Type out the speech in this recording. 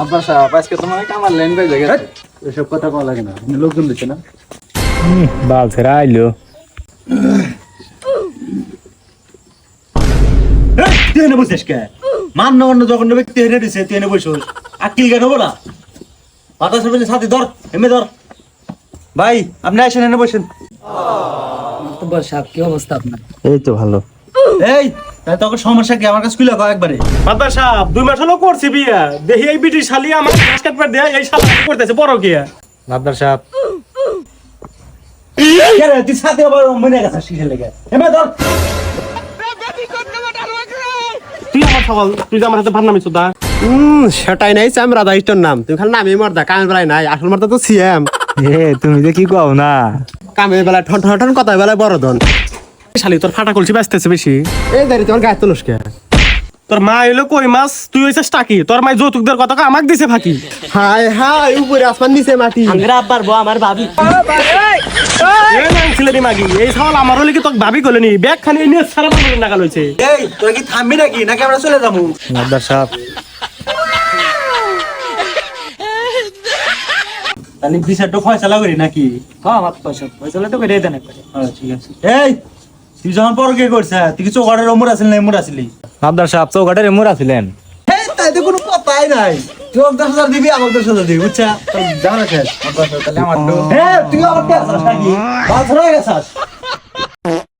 আপনার সাহেব আজকে তোমার আমার লাইন বাই জায়গা এসব কথা কওয়া লাগে না লোকজন দিচ্ছে না বাল ছেড়া আইলো তুই এনে বসিস কে মান্য যখন ব্যক্তি হেরে দিছে তুই এনে বসিস আকিল কেন বলা বাতাস বলে সাথে ধর এমে ধর ভাই আপনি আসেন এনে বসেন বল সাহেব কি অবস্থা আপনার? এই তো ভালো এই তাই তোকে সমস্যা কি আমার কাছে খুলে কও একবারে মাদার সাহেব 2 মাস হলো করছি বিয়া দেখি এই বিটি শালি আমার ঘাস কাটবার দেয় এই শালা করতেছে বড় কি মাদার সাহেব কে রে তুই সাথে আবার মনে গেছিস কিসের লেগে এমে ধর তুই আমার সওয়াল তুই যে আমার হাতে ভাত নামিছ দা সেটাই নাই চামড়া দা ইষ্টর নাম তুমি খালি নামই মর্দা কামের বেলায় নাই আসল মর্দা তো সিএম তুমি যে কি কও না কামের বেলায় ঠন ঠন ঠন কথার বেলায় বড় ধন শালি তোর ফাটা কলসি বাঁচতেছে বেশি এই দাঁড়ি তোমার গায়ে তুলস কে তোর মা এলো কই মাছ তুই হইছিস টাকি তোর মা যৌতুক দের কথা আমাকে দিছে ফাঁকি হাই হাই উপরে আসমান নিচে মাটি আঙ্গরা আব্বার বউ আমার ভাবি এই নাংছিলে দি মাগি এই সওয়াল আমার হলে কি তোকে ভাবি কইলনি ব্যাগ খানি নিয়ে সারা বাংলা নাগাল হইছে এই তোরা কি থামবি নাকি নাকি আমরা চলে যাবো মাদার সাহেব তাহলে বিচারটা ফয়সালা করি নাকি হ্যাঁ আমার পয়সা তো করে দেন একবার ঠিক আছে এই তুই যখন পরকে করছ তুই কি চোখাটের ওমর আসিল না এমর আসিলি মাদার সাহেব চৌকাটের মোরা ছিলেন এই তাই তো কোনো কথাই নাই তুই 10,000 দিবি আমাকে 10,000 দিবি বুঝছা জানা শেষ তাহলে আমার হ্যাঁ তুই আমার কে আছিস নাকি বাল ছড়াই গেছিস